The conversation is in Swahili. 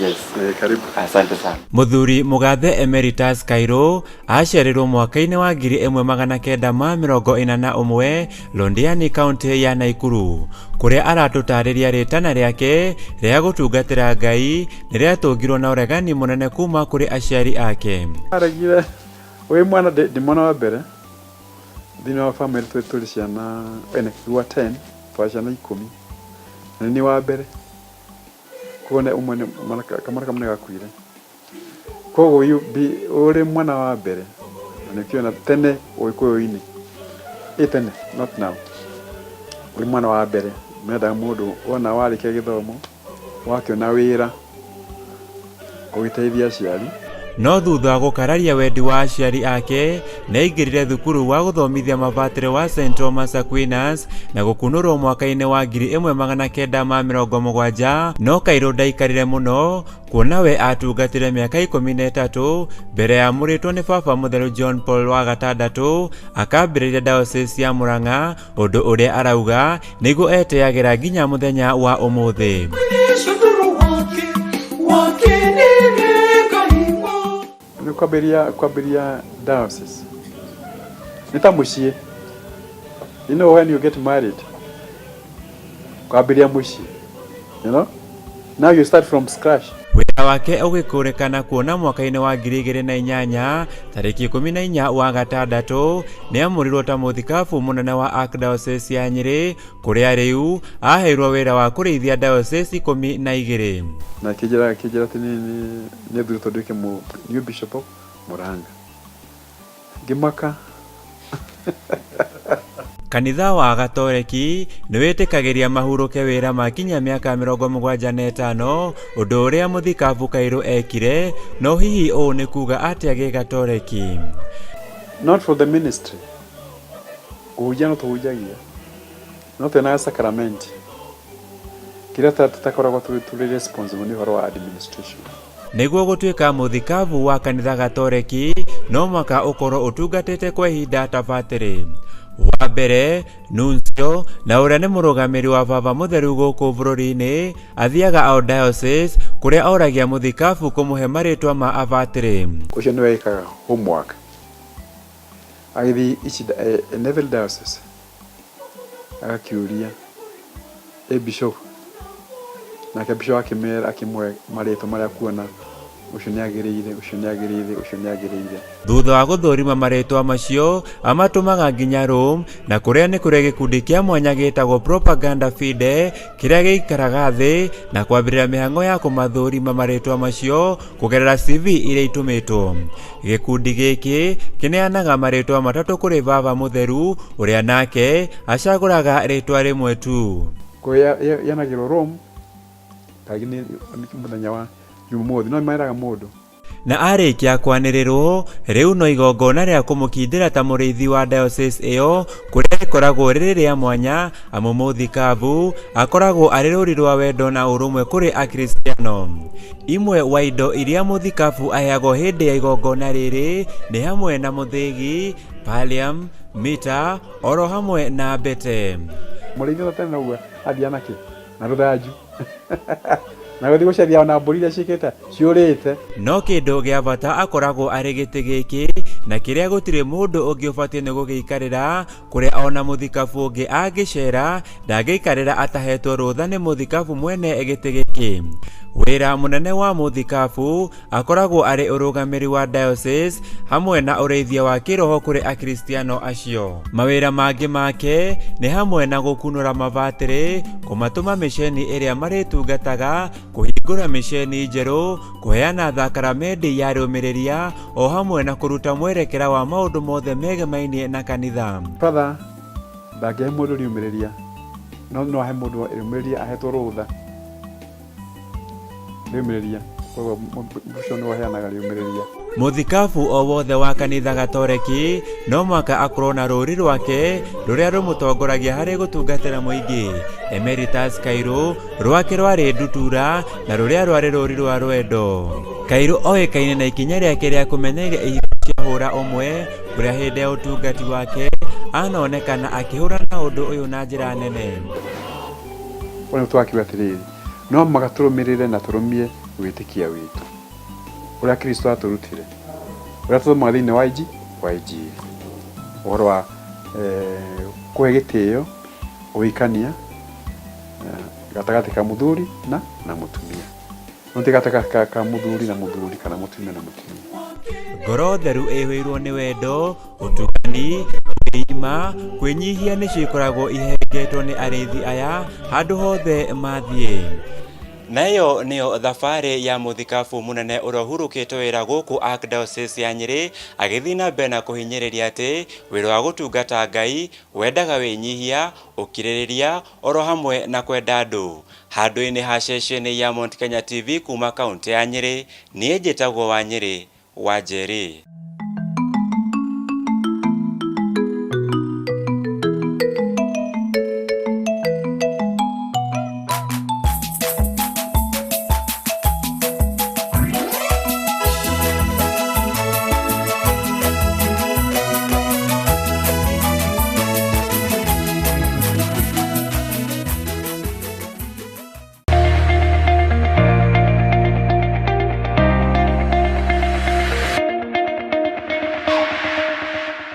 Yes. Karibu. Asante sana. Muthuri Mugathe Emeritus Kairũ aciarirwo mwaka-inĩ wa 1941 Londiani kaunti ya Naikuru, kuria aratutarĩria rĩtana rĩake rĩa gũtungatĩra Ngai nĩrĩatũngirwo na ũregani mũnene kuma kũrĩ aciari ake. Aragire we mwana ndi mwana wa mbere thĩinĩ wa family tũrĩ ciana wa 10 twa ciana 10 na ni wa mbere kuone umwe kamara kamwe gakwire kogo uri mwana wa mbere na kiona tene oikoyo-ini tene not now uri mwana wa mbere menda mundu wona warĩkia gĩthomo wakiona wĩra ũgĩteithia aciari. No thutha wa gũkararia wendi wa aciari ake naingĩrire thukuru wa gũthomithia mabatĩre wa St. Thomas Aquinas na gũkunũrwo mwaka-inĩ wa 1970. No Kairũ ndaikarire mũno kuona we atungatire mĩaka 13 mbere ya mũrĩtwo nĩ baba mũtheru John Paul wa gatandatũ akambĩrĩria diocese ya Mũrang'a, ũndũ ũrĩa arauga nĩguo eteagĩra nginya mũthenya wa ũmũthĩ. Kwambĩrĩria diocese nĩ ta mũciĩ. You know when you get married kwambĩrĩria mũciĩ, you know, now you start from scratch. Wĩra wake ũgĩkũrĩkana kuona mwaka-inĩ wa 2008 tarĩki 14 wa gatandatũ nĩamũrirwo ta mũthikabu mũnene wa Archdiocese ya Nyĩrĩ, kũrĩa rĩu aheirwo wĩra wa kũrĩithia diocese 12 na kijira ati ni thurĩtwo nduĩke new bishop Mũrang'a ngĩmaka. Kanitha wa Gatoreki nĩwĩtĩkagĩria mahurũke wĩra makinya mĩaka 75, ũndũ ũrĩa mũthikabu Kairũ ekire. No hihi ũũ nĩ kuga atĩa gĩ-Gatoreki? Not for the ministry. Kũhunjia no tũhunjagia, no twĩna sacrament kĩrĩa tũtakoragwo tũrĩ responsible nĩ ũhoro wa administration. Nĩguo gũtuĩka mũthikabu wa kanitha Gatoreki no mwaka ũkorwo ũtungatĩte kwa ihinda tabatĩrĩ. Wa mbere nuncio na ũrĩa nĩ mũrũgamĩrĩri wa baba mũtheru gũkũ bũrũri-inĩ athiaga o diocese kũrĩa oragia mũthikabu kũmũhe marĩtwa ma abatĩrĩ. Ũcio nĩwe ekaga homework agĩthiĩ Neville diocese agakiũria bishop nake bishop akimwe marĩtwa marĩa kuona ucio nĩagĩrĩire. Thutha wa gũthũrima marĩtwa macio amatũmaga nginya Rome, na kũrĩa nĩ kũrĩa gĩkundi kĩa mwanya gĩtagwo Propaganda Fide kĩrĩa gĩikaraga thĩ na kwambĩrĩria mĩhang'o ya kũmathũrima marĩtwa macio kũgerera CV iria itũmĩtwo. Gĩkundi gĩkĩ kĩneanaga marĩtwa matatũ kũrĩ baba mũtheru ũrĩa nake acagũraga rĩtwa rĩmwe tu. Yanagĩrwo Rome kaingĩ nĩ mũthenya wa Jumapili no mairaga mũndũ. Na arĩkia kwanĩrĩrwo rĩu no igongona rĩa kũmũkindĩra ta mũrĩithi wa diocese ĩyo, kũrĩa rĩkoragwo rĩrĩ rĩa mwanya amu mũthikabu akoragwo arĩ rũri rwa wendo na ũrũmwe kũrĩ akristiano. Imwe wa indo iria mũthikabu aheagwo hĩndĩ ya igongona rĩrĩ nĩ hamwe na mũthĩgi, pallium, mita, oro hamwe na mbete. Mũrĩithi tena nauga athiĩ nake na rũthanju na gũthiĩ gũcaria na mbũri iria ciĩkĩte ciũrĩte. No kĩndũ gĩa bata akoragwo arĩ gĩtĩ gĩkĩ, na kĩrĩa gũtirĩ mũndũ ũngĩ ũbatiĩ nĩ gũgĩikarĩra, kũrĩa ona mũthikabu ũngĩ angĩcera ndangĩikarĩra atahetwo rũtha nĩ mũthikabu mwene gĩtĩ gĩkĩ. Wĩra mũnene wa mũthikabu akoragwo arĩ ũrũgamĩrĩri wa diocese hamwe na ũrĩithia wa kĩroho kũrĩ akristiano acio. Mawĩra mangĩ make nĩ hamwe na gũkunũra mabatĩrĩ, kũmatũma mĩceni ĩrĩa marĩtungataga, kũhingũra mĩceni njerũ, kũheana thakramenti ya rĩũmĩrĩria, o hamwe na kũruta mwerekera wa maũndũ mothe megemainie na kanitha. Father ndangĩhe mũndũ rĩũmĩrĩria, no ahe mũndũ rĩũmĩrĩria ahetwo rũtha rĩũmĩrĩria, koguo ũcio nĩ waheanaga rĩũmĩrĩria. Mũthikabu o wothe wa kanitha Gatoreki no mwaka akorwo na rũri rwake rũrĩa rũmũtongoragia harĩ gũtungatĩra mũingĩ. Emeritus Kairũ rwake rwarĩ ndutura na rũrĩa rwarĩ rũri rwa rwendo. Kairũ oĩkaine na ikinya rĩake rĩa kũmenyeria ihiko cia hũra ũmwe, kũrĩa hĩndĩ ya ũtungati wake anonekana akĩhũra na ũndũ ũyũ na njĩra nene. ona twakiuga atiriri no magaturumirire na turumie gwitikia witu uria Kristo aturutire uria tuthomaga thiini wa injili uhoro wa kuhe gitio uikania gatagati ka muthuri na mutumia nonti gatagati ka muthuri na muthuri kana mutumia na mutumia. Ngoro theru ihwirwo ni wendo, utugani, kwĩima, kwĩnyihia nĩ cikoragwo ihengetwo nĩ arĩithi aya handũ hothe mathiĩ. Nayo niyo thabarĩ ya mũthikabu mũnene ũrĩa ũhurũkĩte wĩra gũkũ Archdiocese ya Nyĩrĩ agĩthiĩ na mbere na kũhinyĩrĩria atĩ wĩra wa gũtungata Ngai wendaga wĩnyihia, ũkirĩrĩria oro hamwe na kwenda andũ. Handũ-inĩ ha ceceni ya Mount Kenya TV kuma kaunti ya Nyĩrĩ, niĩ njĩtagwo Wanyĩrĩ wa Njeri.